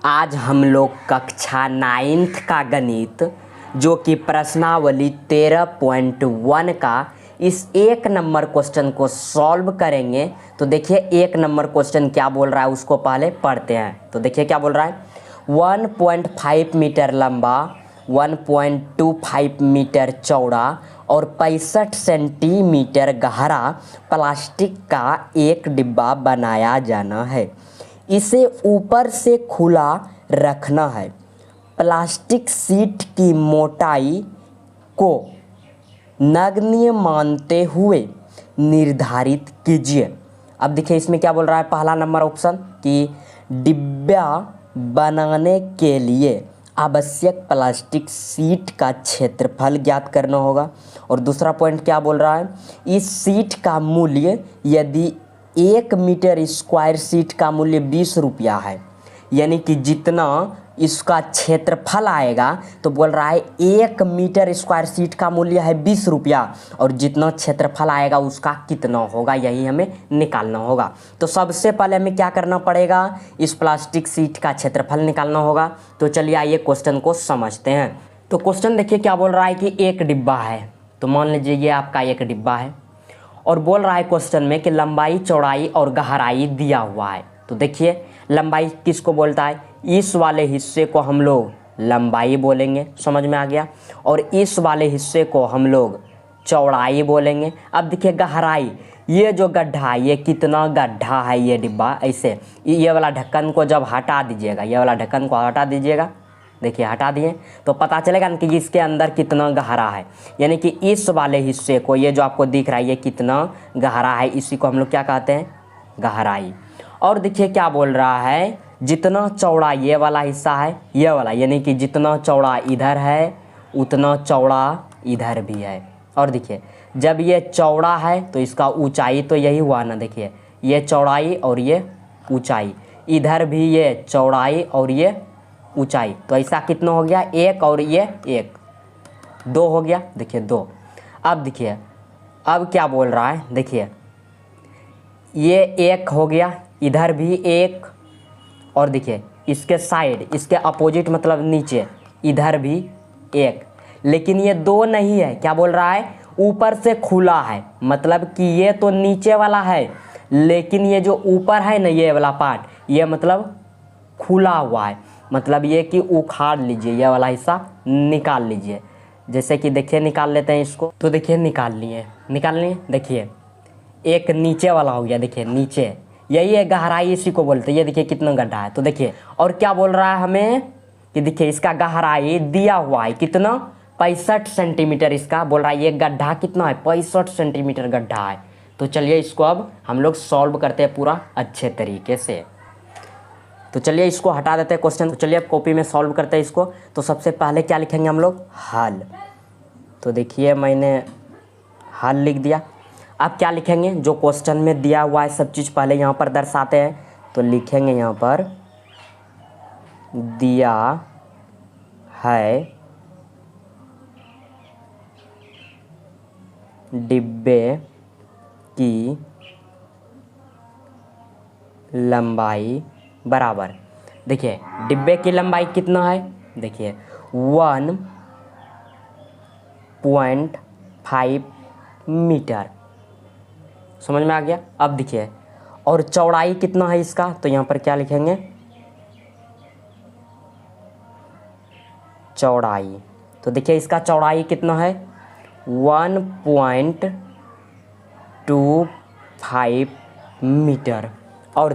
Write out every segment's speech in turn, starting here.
आज हम लोग कक्षा 9th का गणित जो कि प्रश्नावली 13.1 का इस एक नंबर क्वेश्चन को सॉल्व करेंगे। तो देखिए एक नंबर क्वेश्चन क्या बोल रहा है उसको पहले पढ़ते हैं। तो देखिए क्या बोल रहा है, 1.5 मीटर लंबा, 1.25 मीटर चौड़ा और 65 सेंटीमीटर गहरा प्लास्टिक का एक डिब्बा बनाया जाना है। इसे ऊपर से खुला रखना है। प्लास्टिक शीट की मोटाई को नगण्य मानते हुए निर्धारित कीजिए। अब देखिए इसमें क्या बोल रहा है, पहला नंबर ऑप्शन कि डिब्बा बनाने के लिए आवश्यक प्लास्टिक शीट का क्षेत्रफल ज्ञात करना होगा। और दूसरा पॉइंट क्या बोल रहा है, इस शीट का मूल्य यदि 1 मीटर स्क्वायर शीट का मूल्य 20 रुपया है, यानी कि जितना इसका क्षेत्रफल आएगा तो बोल रहा है 1 मीटर स्क्वायर शीट का मूल्य है 20 रुपया और जितना क्षेत्रफल आएगा उसका कितना होगा, यही हमें निकालना होगा। तो सबसे पहले हमें क्या करना पड़ेगा, इस प्लास्टिक शीट का क्षेत्रफल निकालना होगा। तो चलिए आइए क्वेश्चन को समझते हैं। तो क्वेश्चन देखिए क्या बोल रहा है कि एक डिब्बा है। तो मान लीजिए ये आपका एक डिब्बा है और बोल रहा है क्वेश्चन में कि लंबाई, चौड़ाई और गहराई दिया हुआ है। तो देखिए लंबाई किसको बोलता है, इस वाले हिस्से को हम लोग लंबाई बोलेंगे, समझ में आ गया, और इस वाले हिस्से को हम लोग चौड़ाई बोलेंगे। अब देखिए गहराई, ये जो गड्ढा है ये कितना गड्ढा है, ये डिब्बा ऐसे ये वाला ढक्कन को जब हटा दीजिएगा, ये वाला ढक्कन को हटा दीजिएगा, देखिए हटा दिए तो पता चलेगा ना कि इसके अंदर कितना गहरा है। यानी कि इस वाले हिस्से को, ये जो आपको दिख रहा है ये कितना गहरा है, इसी को हम लोग क्या कहते हैं, गहराई। और देखिए क्या बोल रहा है, जितना चौड़ा ये वाला हिस्सा है, ये वाला, यानी कि जितना चौड़ा इधर है उतना चौड़ा इधर भी है। और देखिए जब ये चौड़ा है तो इसका ऊंचाई तो यही हुआ ना, देखिए ये चौड़ाई और ये ऊंचाई, इधर भी ये चौड़ाई और ये ऊंचाई, तो ऐसा कितना हो गया, 1 और ये 1, 2 हो गया, देखिए 2। अब देखिए अब क्या बोल रहा है, देखिए ये 1 हो गया, इधर भी 1, और देखिए इसके साइड, इसके अपोजिट मतलब नीचे, इधर भी 1। लेकिन ये 2 नहीं है, क्या बोल रहा है, ऊपर से खुला है, मतलब कि ये तो नीचे वाला है लेकिन ये जो ऊपर है ना ये वाला पार्ट, ये मतलब खुला हुआ है, मतलब ये कि उखाड़ लीजिए, ये वाला हिस्सा निकाल लीजिए। जैसे कि देखिए निकाल लेते हैं इसको। तो देखिए निकाल लिए, देखिए एक नीचे वाला हो गया, देखिए नीचे, यही है गहराई, इसी को बोलते हैं। ये देखिए कितना गड्ढा है। तो देखिए और क्या बोल रहा है हमें कि देखिए इसका गहराई दिया हुआ है कितना, 65 सेंटीमीटर इसका बोल रहा है। ये गड्ढा कितना है, 65 सेंटीमीटर गड्ढा है। तो चलिए इसको अब हम लोग सॉल्व करते हैं पूरा अच्छे तरीके से। तो चलिए इसको हटा देते हैं क्वेश्चन। तो चलिए अब कॉपी में सॉल्व करते हैं इसको। तो सबसे पहले क्या लिखेंगे हम लोग, हल। तो देखिए मैंने हल लिख दिया। अब क्या लिखेंगे, जो क्वेश्चन में दिया हुआ है सब चीज़ पहले यहाँ पर दर्शाते हैं। तो लिखेंगे यहाँ पर दिया है डिब्बे की लंबाई बराबर, देखिए डिब्बे की लंबाई कितना है, देखिए 1.5 मीटर, समझ में आ गया। अब देखिए और चौड़ाई कितना है इसका, तो यहाँ पर क्या लिखेंगे, चौड़ाई। तो देखिए इसका चौड़ाई कितना है, 1.25 मीटर। और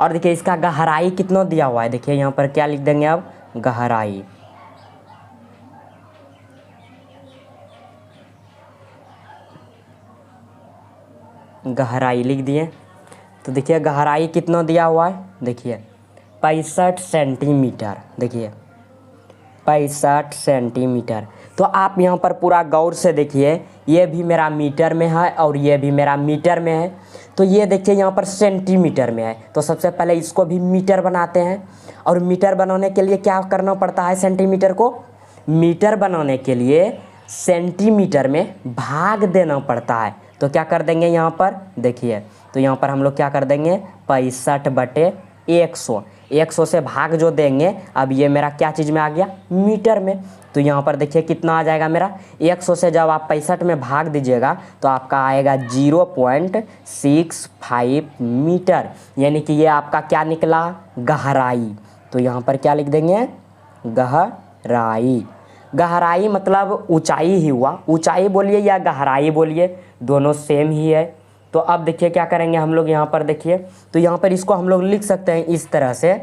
देखिए इसका गहराई कितना दिया हुआ है, देखिए यहाँ पर क्या लिख देंगे अब, गहराई। गहराई लिख दिए। तो देखिए गहराई कितना दिया हुआ है, देखिए 65 सेंटीमीटर, देखिए 65 सेंटीमीटर। तो आप यहाँ पर पूरा गौर से देखिए, ये भी मेरा मीटर में है और ये भी मेरा मीटर में है। तो ये देखिए यहाँ पर सेंटीमीटर में है, तो सबसे पहले इसको भी मीटर बनाते हैं। और मीटर बनाने के लिए क्या करना पड़ता है, सेंटीमीटर को मीटर बनाने के लिए सेंटीमीटर में भाग देना पड़ता है। तो क्या कर देंगे यहाँ पर, देखिए तो यहाँ पर हम लोग क्या कर देंगे, 65/1 100, 100 से भाग जो देंगे, अब ये मेरा क्या चीज़ में आ गया, मीटर में। तो यहाँ पर देखिए कितना आ जाएगा मेरा, 100 से जब आप 65 में भाग दीजिएगा तो आपका आएगा 0.65 मीटर, यानी कि ये आपका क्या निकला, गहराई। तो यहाँ पर क्या लिख देंगे, गहराई। गहराई मतलब ऊंचाई ही हुआ, ऊंचाई बोलिए या गहराई बोलिए, दोनों सेम ही है। तो अब देखिए क्या करेंगे हम लोग, यहाँ पर देखिए, तो यहाँ पर इसको हम लोग लिख सकते हैं इस तरह से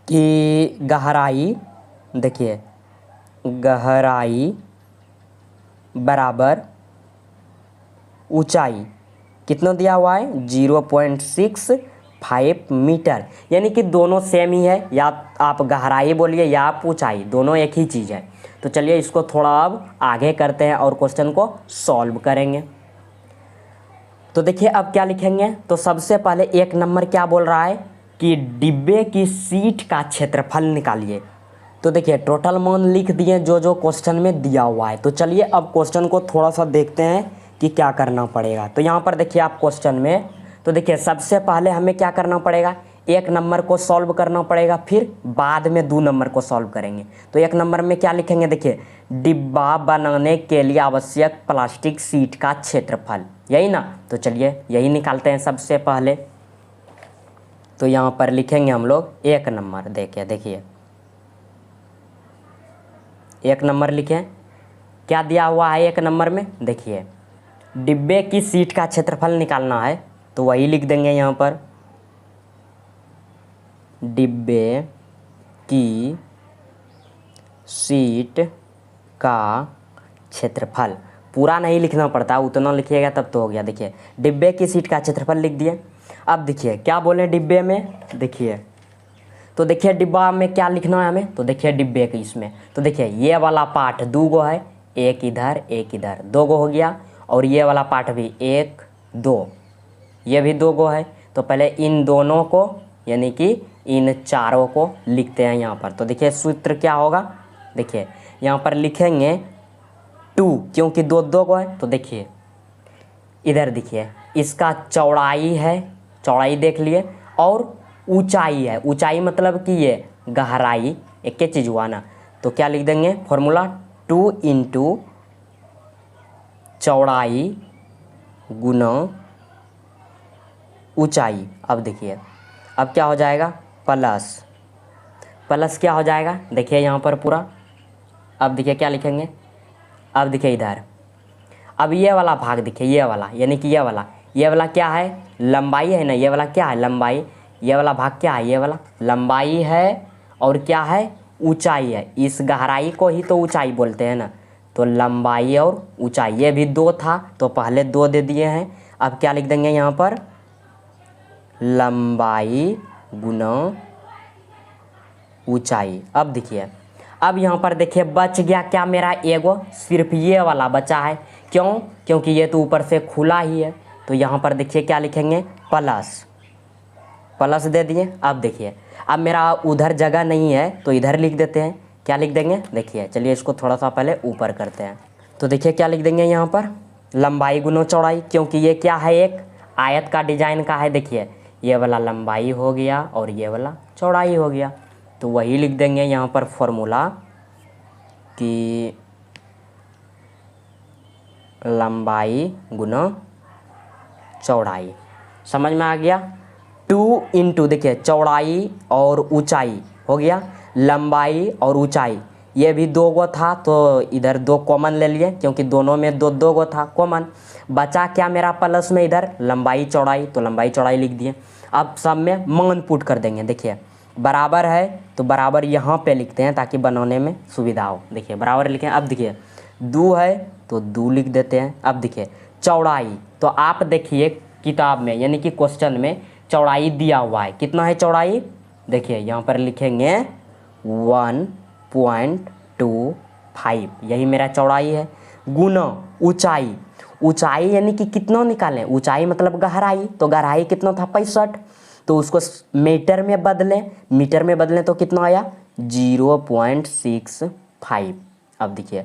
कि गहराई, देखिए गहराई बराबर ऊंचाई, कितना दिया हुआ है, 0.65 मीटर, यानी कि दोनों सेम ही है, या आप गहराई बोलिए या आप ऊंचाई, दोनों एक ही चीज़ है। तो चलिए इसको थोड़ा अब आगे करते हैं और क्वेश्चन को सॉल्व करेंगे। तो देखिए अब क्या लिखेंगे, तो सबसे पहले 1 नंबर क्या बोल रहा है कि डिब्बे की सीट का क्षेत्रफल निकालिए। तो देखिए टोटल मान लिख दिए जो जो क्वेश्चन में दिया हुआ है। तो चलिए अब क्वेश्चन को थोड़ा सा देखते हैं कि क्या करना पड़ेगा। तो यहाँ पर देखिए आप क्वेश्चन में, तो देखिए सबसे पहले हमें क्या करना पड़ेगा, 1 नंबर को सॉल्व करना पड़ेगा, फिर बाद में 2 नंबर को सॉल्व करेंगे। तो 1 नंबर में क्या लिखेंगे, देखिए डिब्बा बनाने के लिए आवश्यक प्लास्टिक सीट का क्षेत्रफल, यही ना। तो चलिए यही निकालते हैं सबसे पहले। तो यहाँ पर लिखेंगे हम लोग 1 नंबर, देखिए 1 नंबर लिखें, क्या दिया हुआ है 1 नंबर में, देखिए डिब्बे की सीट का क्षेत्रफल निकालना है, तो वही लिख देंगे यहाँ पर, डिब्बे की सीट का क्षेत्रफल। पूरा नहीं लिखना पड़ता, उतना लिखिएगा तब तो हो गया। देखिए डिब्बे की सीट का क्षेत्रफल लिख दिए। अब देखिए क्या बोले डिब्बे में, देखिए तो देखिए डिब्बा में क्या लिखना है हमें, तो देखिए डिब्बे के इसमें, तो देखिए ये वाला पार्ट 2 गो है, एक इधर एक इधर, 2 गो हो गया, और ये वाला पार्ट भी 1 2, ये भी 2 गो है। तो पहले इन दोनों को, यानी कि इन चारों को लिखते हैं यहाँ पर। तो देखिए सूत्र क्या होगा, देखिए यहाँ पर लिखेंगे 2, क्योंकि 2 2 गो है। तो देखिए इधर देखिए इसका चौड़ाई है, चौड़ाई देख लिए, और ऊंचाई है, ऊंचाई मतलब कि ये गहराई, एक ही चीज़ हुआ ना। तो क्या लिख देंगे फॉर्मूला, 2 × चौड़ाई गुना ऊंचाई। अब देखिए अब क्या हो जाएगा, प्लस क्या हो जाएगा, देखिए यहाँ पर पूरा। अब देखिए क्या लिखेंगे, अब देखिए इधर, अब ये वाला भाग देखिए, ये वाला यानी कि ये वाला क्या है, लंबाई है ना, ये वाला क्या है, लंबाई, ये वाला भाग क्या है, ये वाला लंबाई है, और क्या है, ऊंचाई है। इस गहराई को ही तो ऊंचाई बोलते हैं ना। तो लंबाई और ऊंचाई, ये भी 2 था तो पहले 2 दे दिए हैं। अब क्या लिख देंगे यहाँ पर, लंबाई गुना ऊंचाई। अब देखिए अब यहाँ पर देखिए बच गया क्या मेरा, एगो सिर्फ ये वाला बचा है, क्यों, क्योंकि ये तो ऊपर से खुला ही है। तो यहाँ पर देखिए क्या लिखेंगे, प्लस दे दिए। अब देखिए अब मेरा उधर जगह नहीं है तो इधर लिख देते हैं, क्या लिख देंगे, देखिए चलिए इसको थोड़ा सा पहले ऊपर करते हैं। तो देखिए क्या लिख देंगे यहाँ पर, लंबाई गुना चौड़ाई, क्योंकि ये क्या है, एक आयत का डिजाइन का है। देखिए ये वाला लंबाई हो गया और ये वाला चौड़ाई हो गया। तो वही लिख देंगे यहाँ पर फॉर्मूला कि लंबाई गुना चौड़ाई। समझ में आ गया, 2 × देखिए चौड़ाई और ऊंचाई हो गया, लंबाई और ऊंचाई, ये भी 2 गो था तो इधर 2 कॉमन ले लिए, क्योंकि दोनों में 2 2 गो था कॉमन। बचा क्या मेरा प्लस में इधर, लंबाई चौड़ाई, तो लंबाई चौड़ाई लिख दिए। अब सब में मान पुट कर देंगे, देखिए बराबर है तो बराबर यहाँ पे लिखते हैं ताकि बनाने में सुविधा हो। देखिए बराबर लिखें। अब देखिए 2 है तो 2 लिख देते हैं। अब देखिए चौड़ाई, तो आप देखिए किताब में यानी कि क्वेश्चन में चौड़ाई दिया हुआ है, कितना है चौड़ाई, देखिए यहाँ पर लिखेंगे 1.25, यही मेरा चौड़ाई है, गुना ऊंचाई, ऊंचाई यानी कि कितना निकालें, ऊंचाई मतलब गहराई, तो गहराई कितना था 65, तो उसको मीटर में बदलें तो कितना आया 0.65। अब देखिए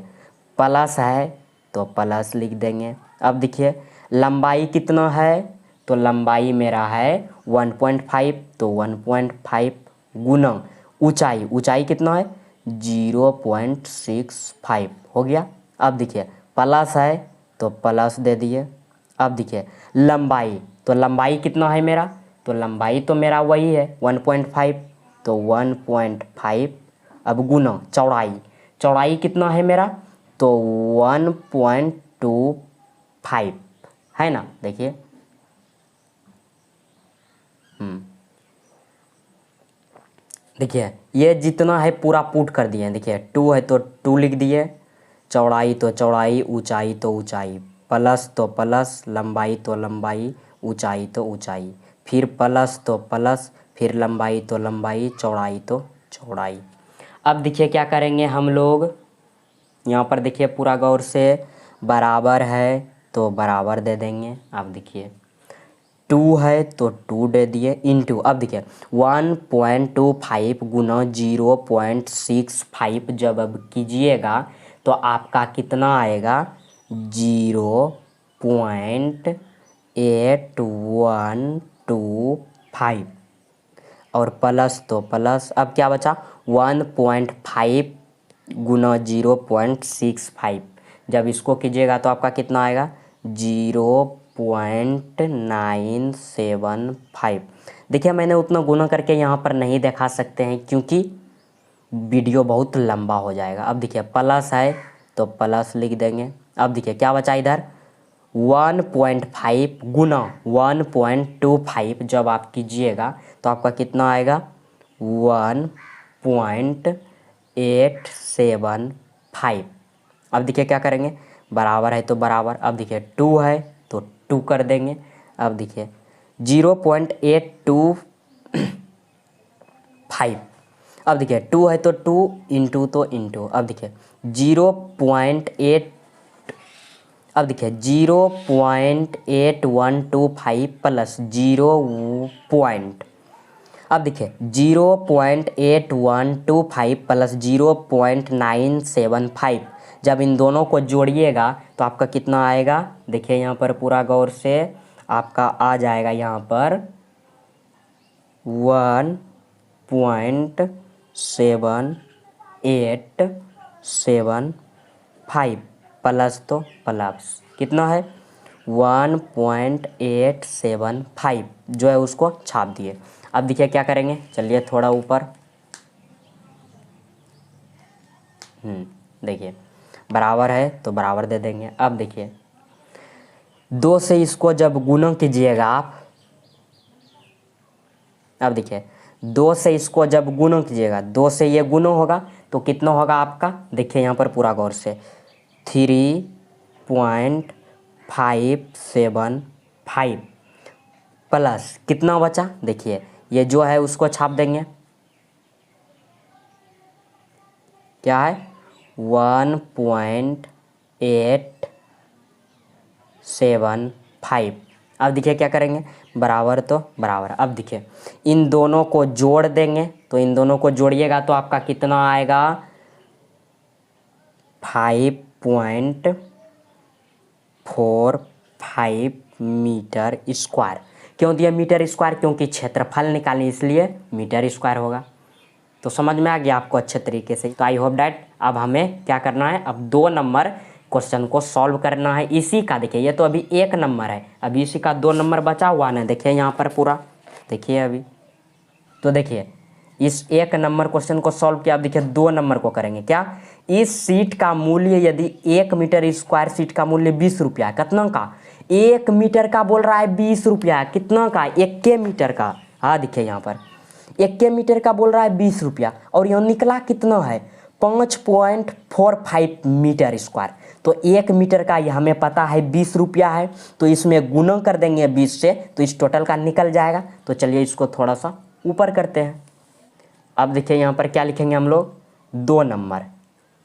प्लस है तो प्लस लिख देंगे। अब देखिए लंबाई कितना है तो लंबाई मेरा है 1.5, तो 1.5 गुना ऊंचाई, ऊंचाई कितना है 0.65 हो गया। अब देखिए प्लस है तो प्लस दे दिए। अब देखिए लंबाई, तो लंबाई कितना है मेरा, तो लंबाई तो मेरा वही है 1.5, तो 1.5 अब गुना चौड़ाई, चौड़ाई कितना है मेरा, तो 1.25 है ना। देखिए देखिए ये जितना है पूरा पुट कर दिए। देखिए 2 है तो 2 लिख दिए, चौड़ाई तो चौड़ाई, ऊंचाई तो ऊंचाई, प्लस तो प्लस, लंबाई तो लंबाई, ऊंचाई तो ऊंचाई, फिर प्लस तो प्लस, फिर लंबाई तो लंबाई, चौड़ाई तो चौड़ाई। अब देखिए क्या करेंगे हम लोग, यहाँ पर देखिए पूरा गौर से, बराबर है तो बराबर दे देंगे। अब देखिए 2 है तो 2 दे दिए इंटू, अब देखिए 1.25 गुना 0.65 जब अब कीजिएगा तो आपका कितना आएगा 0.8125, और प्लस तो प्लस, अब क्या बचा 1.5 गुना 0.65, जब इसको कीजिएगा तो आपका कितना आएगा 0.975। देखिए मैंने उतना गुना करके यहाँ पर नहीं दिखा सकते हैं क्योंकि वीडियो बहुत लंबा हो जाएगा। अब देखिए प्लस है तो प्लस लिख देंगे। अब देखिए क्या बचा इधर 1.5 गुना 1.25 जब आप कीजिएगा तो आपका कितना आएगा 1.875। अब देखिए क्या करेंगे, बराबर है तो बराबर, अब देखिए 2 है तो 2 कर देंगे। अब देखिए 0.825, अब देखिए 2 है तो 2 इंटू तो इंटू, अब देखिए 0.8, अब देखिए 0.8125 प्लस 0 पॉइंट, अब देखिए 0.8125 प्लस 0.975 जब इन दोनों को जोड़िएगा तो आपका कितना आएगा, देखिए यहाँ पर पूरा गौर से आपका आ जाएगा यहाँ पर 1.7875 प्लस तो प्लस कितना है 1.875 जो है उसको छाप दिए। अब देखिए क्या करेंगे, चलिए थोड़ा ऊपर, देखिए बराबर है तो बराबर दे देंगे। अब देखिए 2 से इसको जब गुना कीजिएगा आप, अब देखिए 2 से इसको जब गुना कीजिएगा, 2 से ये गुना होगा तो कितना होगा आपका, देखिए यहाँ पर पूरा गौर से 3.575 प्लस कितना बचा, देखिए ये जो है उसको छाप देंगे, क्या है 1.875। अब देखिए क्या करेंगे, बराबर तो बराबर। अब देखिए इन दोनों को जोड़ देंगे, तो इन दोनों को जोड़िएगा तो आपका कितना आएगा 5.45 मीटर स्क्वायर। क्यों दिया मीटर स्क्वायर, क्योंकि क्षेत्रफल निकालने इसलिए मीटर स्क्वायर होगा। तो समझ में आ गया आपको अच्छे तरीके से। तो आई होप डैट अब हमें क्या करना है, अब 2 नंबर क्वेश्चन को सॉल्व करना है इसी का। देखिए ये तो अभी 1 नंबर है, अभी इसी का 2 नंबर बचा हुआ ना, देखिए यहाँ पर पूरा देखिए अभी। तो देखिए इस 1 नंबर क्वेश्चन को सॉल्व किया, अब देखिए 2 नंबर को करेंगे। क्या, इस सीट का मूल्य यदि 1 मीटर स्क्वायर सीट का मूल्य 20 रुपया, कितना का 1 मीटर का बोल रहा है 20 रुपया, कितना का 1 मीटर का, हाँ देखिए यहाँ पर 1 मीटर का बोल रहा है 20 रुपया, और यह निकला कितना है 5.45 मीटर स्क्वायर। तो 1 मीटर का ये हमें पता है 20 रुपया है, तो इसमें गुना कर देंगे 20 से तो इस टोटल का निकल जाएगा। तो चलिए इसको थोड़ा सा ऊपर करते हैं। अब देखिए यहाँ पर क्या लिखेंगे हम लोग, 2 नंबर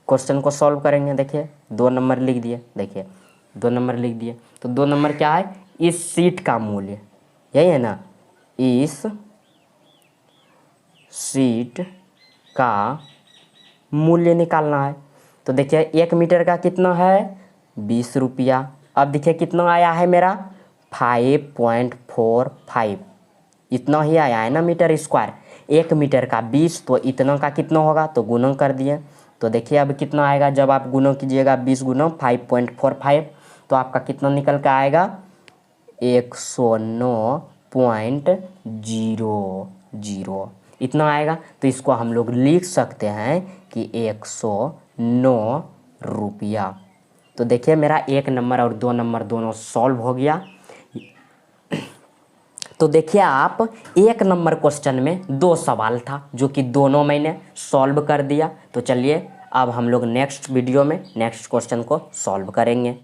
क्वेश्चन को सॉल्व करेंगे। देखिए 2 नंबर लिख दिए, देखिए 2 नंबर लिख दिए। तो 2 नंबर क्या है, इस सीट का मूल्य, यही है ना, इस सीट का मूल्य निकालना है। तो देखिए 1 मीटर का कितना है 20 रुपया। अब देखिए कितना आया है मेरा 5.45 इतना ही आया है ना मीटर स्क्वायर। 1 मीटर का 20 तो इतना का कितना होगा, तो गुणन कर दिए। तो देखिए अब कितना आएगा, जब आप गुणन कीजिएगा 20 गुना 5.45 तो आपका कितना निकल के आएगा 109.00 इतना आएगा। तो इसको हम लोग लिख सकते हैं कि 109 रुपया। तो देखिए मेरा 1 नंबर और 2 नंबर दोनों सॉल्व हो गया। तो देखिए आप 1 नंबर क्वेश्चन में 2 सवाल था जो कि दोनों मैंने सॉल्व कर दिया। तो चलिए अब हम लोग नेक्स्ट वीडियो में नेक्स्ट क्वेश्चन को सॉल्व करेंगे।